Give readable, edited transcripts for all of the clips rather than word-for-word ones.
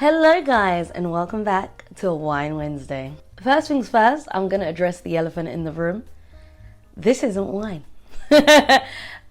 Hello guys, and welcome back to Wine Wednesday. First things first, I'm going to address the elephant in the room. This isn't wine. But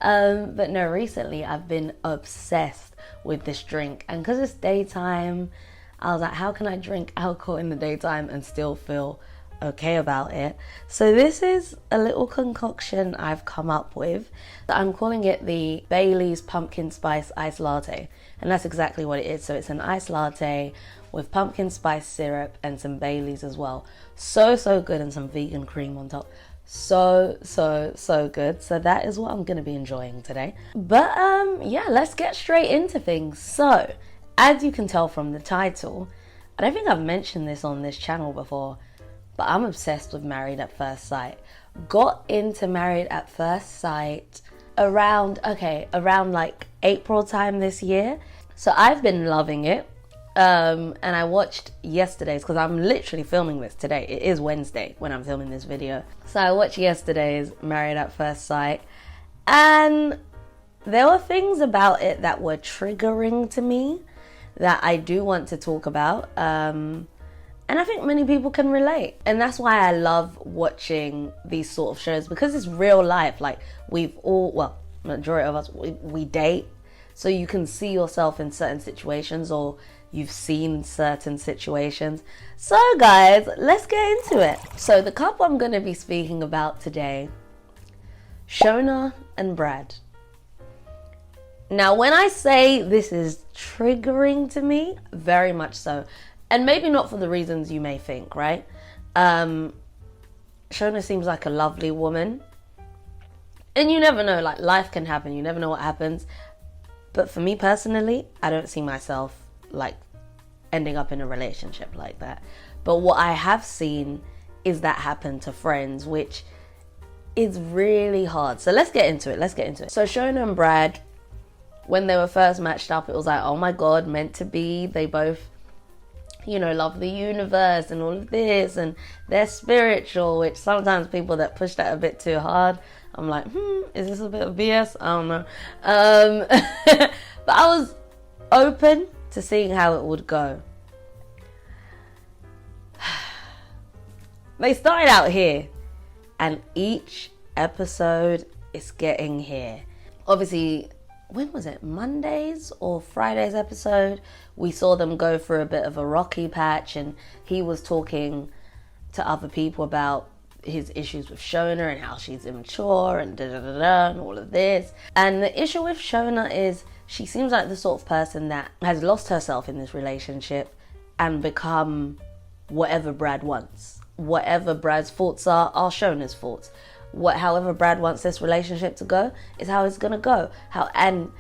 no, recently I've been obsessed with this drink, and because it's daytime, I was like, how can I drink alcohol in the daytime and still feel okay about it? So this is a little concoction I've come up with. I'm calling it the Bailey's Pumpkin Spice Iced Latte, and that's exactly what it is. So it's an iced latte with pumpkin spice syrup and some Baileys as well. So good, and some vegan cream on top. So good. So that is what I'm going to be enjoying today. But yeah, let's get straight into things. So as you can tell from the title, I don't think I've mentioned this on this channel before, but I'm obsessed with Married at First Sight. Got into Married at First Sight around like April time this year. So I've been loving it. And I watched yesterday's, because I'm literally filming this today. It is Wednesday when I'm filming this video. So I watched yesterday's Married at First Sight, and there were things about it that were triggering to me that I do want to talk about. And I think many people can relate. And that's why I love watching these sort of shows, because it's real life. Like, we've all, well, majority of us, we date. So you can see yourself in certain situations, or you've seen certain situations. So guys, let's get into it. So the couple I'm going to be speaking about today, Shona and Brad. Now, when I say this is triggering to me, very much so. And maybe not for the reasons you may think, right? Shona seems like a lovely woman. And you never know, like, life can happen. You never know what happens. But for me personally, I don't see myself like ending up in a relationship like that. But what I have seen is that happen to friends, which is really hard. So let's get into it. So Shona and Brad, when they were first matched up, it was like, oh my God, meant to be. They both, love the universe and all of this, and they're spiritual, which sometimes people that push that a bit too hard, I'm like, is this a bit of BS? I don't know. But I was open to seeing how it would go. They started out here, and each episode is getting here. Obviously, when was it? Monday's or Friday's episode, we saw them go through a bit of a rocky patch, and he was talking to other people about his issues with Shona and how she's immature and and all of this. And the issue with Shona is she seems like the sort of person that has lost herself in this relationship and become whatever Brad wants. Whatever Brad's thoughts are Shona's thoughts. However Brad wants this relationship to go is how it's gonna go. And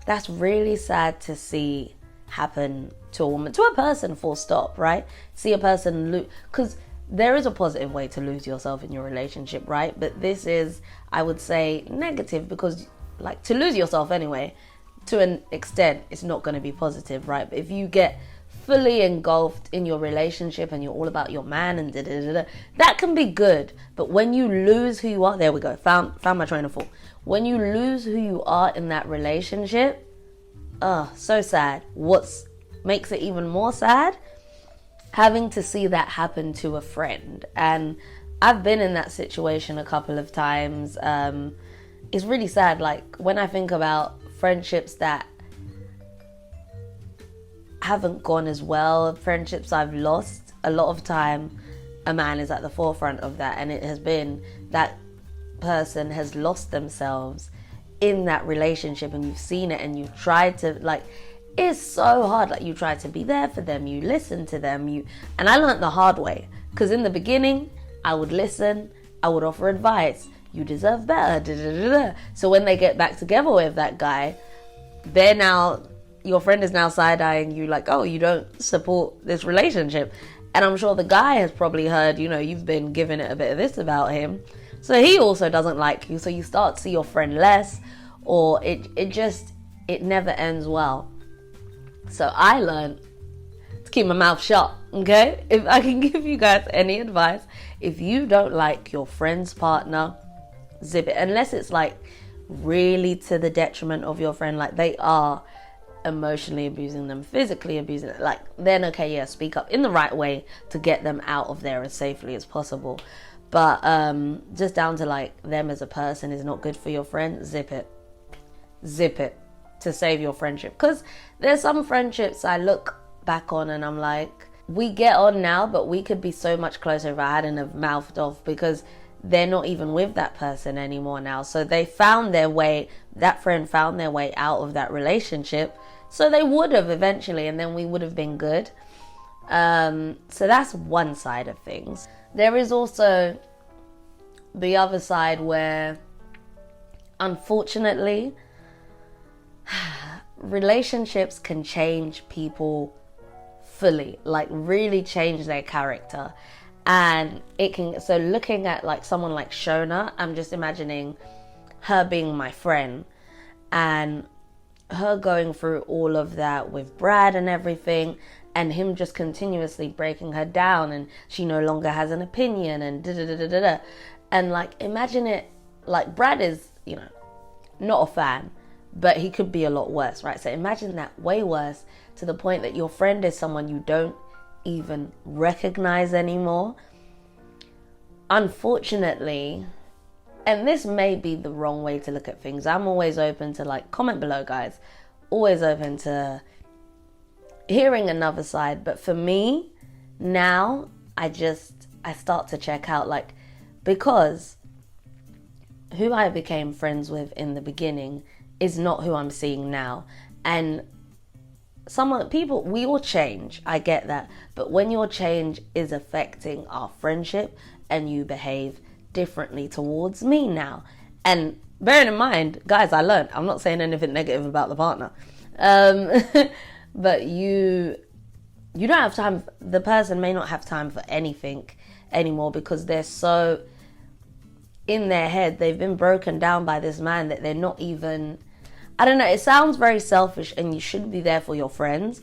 that's really sad to see happen to a woman, to a person, full stop, right? See a person lose, because there is a positive way to lose yourself in your relationship, right? But this is, I would say, negative, because like, to lose yourself anyway, to an extent, it's not going to be positive, right? But if you get fully engulfed in your relationship and you're all about your man and that can be good. But when you lose who you are, there we go, found my train of thought. When you lose who you are in that relationship, so sad. What makes it even more sad? Having to see that happen to a friend. And I've been in that situation a couple of times. It's really sad. Like, when I think about friendships that haven't gone as well, friendships I've lost, a lot of time a man is at the forefront of that, and it has been that person has lost themselves in that relationship, and you've seen it, and you've tried to, like, it's so hard. Like, you try to be there for them, you listen to them, and I learned the hard way, because in the beginning I would listen, I would offer advice, you deserve better, so when they get back together with that guy, your friend is now side-eyeing you like, oh, you don't support this relationship. And I'm sure the guy has probably heard, you've been giving it a bit of this about him, so he also doesn't like you. So you start to see your friend less, or it never ends well. So I learned to keep my mouth shut, okay? If I can give you guys any advice, if you don't like your friend's partner, zip it. Unless it's like really to the detriment of your friend, like they are emotionally abusing them, physically abusing them, like, then okay, yeah, speak up in the right way to get them out of there as safely as possible. But just down to like them as a person is not good for your friend, zip it to save your friendship. Because there's some friendships I look back on and I'm like, we get on now, but we could be so much closer if I hadn't have mouthed off, because they're not even with that person anymore now. So they found their way, that friend found their way out of that relationship. So they would have eventually, and then we would have been good. So that's one side of things. There is also the other side where, unfortunately, relationships can change people fully, like really change their character. And it can, so looking at like someone like Shona, I'm just imagining her being my friend and her going through all of that with Brad and everything, and him just continuously breaking her down, and she no longer has an opinion, and da-da-da-da-da. And like, imagine it, like Brad is, you know, not a fan, but he could be a lot worse, right? So imagine that, way worse, to the point that your friend is someone you don't even recognize anymore. Unfortunately, and this may be the wrong way to look at things, I'm always open to, like, comment below, guys, always open to hearing another side. But for me now, I start to check out, like, because who I became friends with in the beginning is not who I'm seeing now. And people, we all change, I get that, but when your change is affecting our friendship and you behave differently towards me now, and bearing in mind, guys, I learned, I'm not saying anything negative about the partner, but you don't have time, the person may not have time for anything anymore, because they're so in their head, they've been broken down by this man that they're not even, I don't know, it sounds very selfish, and you should be there for your friends,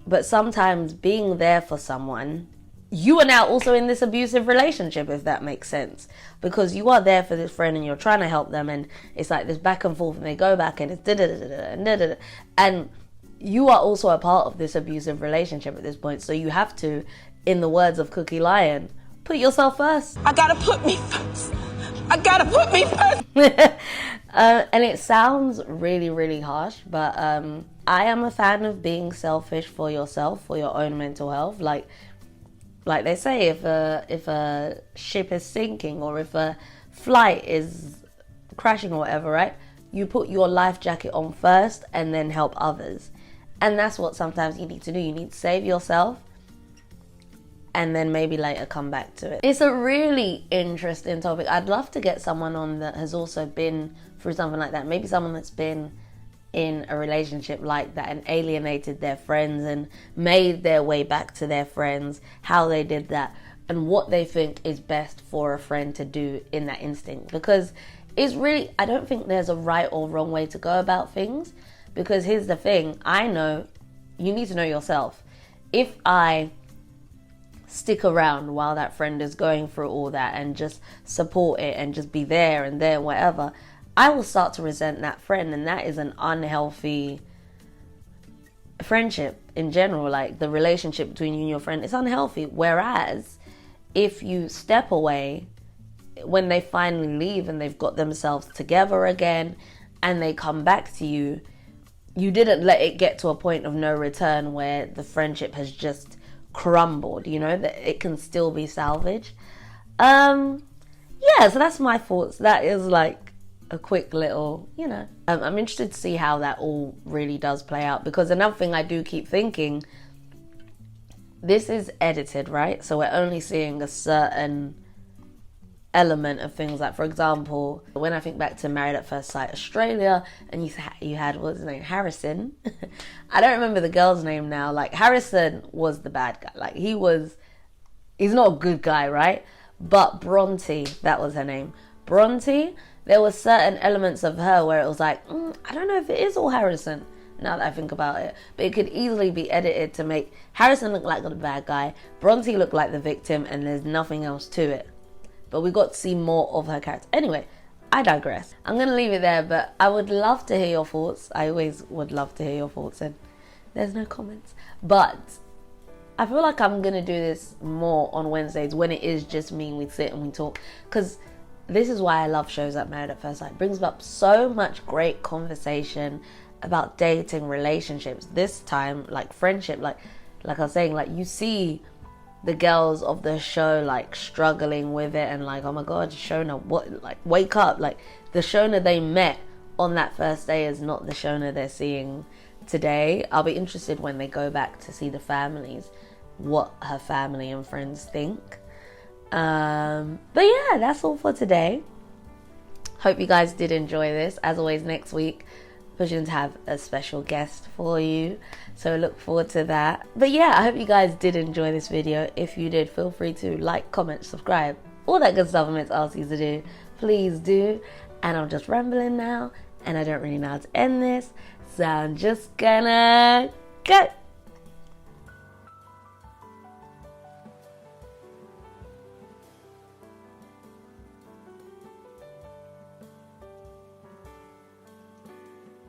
but sometimes being there for someone, you are now also in this abusive relationship, if that makes sense, because you are there for this friend and you're trying to help them, and it's like this back and forth, and they go back and it's da-da-da-da-da, and you are also a part of this abusive relationship at this point. So you have to, in the words of Cookie Lion, put yourself first. I gotta put me first. I gotta put me first. And it sounds really, really harsh, but I am a fan of being selfish for yourself, for your own mental health. Like they say, if a ship is sinking, or if a flight is crashing or whatever, right? You put your life jacket on first and then help others. And that's what sometimes you need to do. You need to save yourself and then maybe later come back to it. It's a really interesting topic. I'd love to get someone on that has also been through something like that. Maybe someone that's been in a relationship like that and alienated their friends and made their way back to their friends, how they did that, and what they think is best for a friend to do in that instinct. Because it's really, I don't think there's a right or wrong way to go about things, because here's the thing, I know you need to know yourself. If I stick around while that friend is going through all that and just support it and just be there and there, whatever, I will start to resent that friend, and that is an unhealthy friendship in general. Like, the relationship between you and your friend is unhealthy. Whereas if you step away, when they finally leave and they've got themselves together again and they come back to you, you didn't let it get to a point of no return where the friendship has just crumbled, you know, that it can still be salvaged. So that's my thoughts. That is like a quick little, you know, I'm interested to see how that all really does play out, because another thing I do keep thinking, this is edited, right? So we're only seeing a certain element of things. Like, for example, when I think back to Married at First Sight Australia, and you had what's his name, Harrison. I don't remember the girl's name now. Like, Harrison was the bad guy. Like, he's not a good guy, right? But Bronte, that was her name, Bronte, there were certain elements of her where it was like, I don't know if it is all Harrison now that I think about it, but it could easily be edited to make Harrison look like the bad guy, Bronte look like the victim, and there's nothing else to it. But we got to see more of her character. Anyway, I digress. I'm going to leave it there, but I would love to hear your thoughts. I always would love to hear your thoughts, and there's no comments. But I feel like I'm going to do this more on Wednesdays when it is just me and we sit and we talk. Because this is why I love shows like Married at First Sight. It brings up so much great conversation about dating, relationships. This time, like friendship, like I was saying, like you see the girls of the show like struggling with it and like, oh my god, Shona, what, like wake up. Like the Shona they met on that first day is not the Shona they're seeing today. I'll be interested when they go back to see the families, what her family and friends think. But yeah, that's all for today. Hope you guys did enjoy this. As always, next week pushing to have a special guest for you, so look forward to that. But yeah, I hope you guys did enjoy this video. If you did, feel free to like, comment, subscribe, all that good stuff I'm meant to ask you to do. Please do. And I'm just rambling now and I don't really know how to end this, so I'm just gonna go.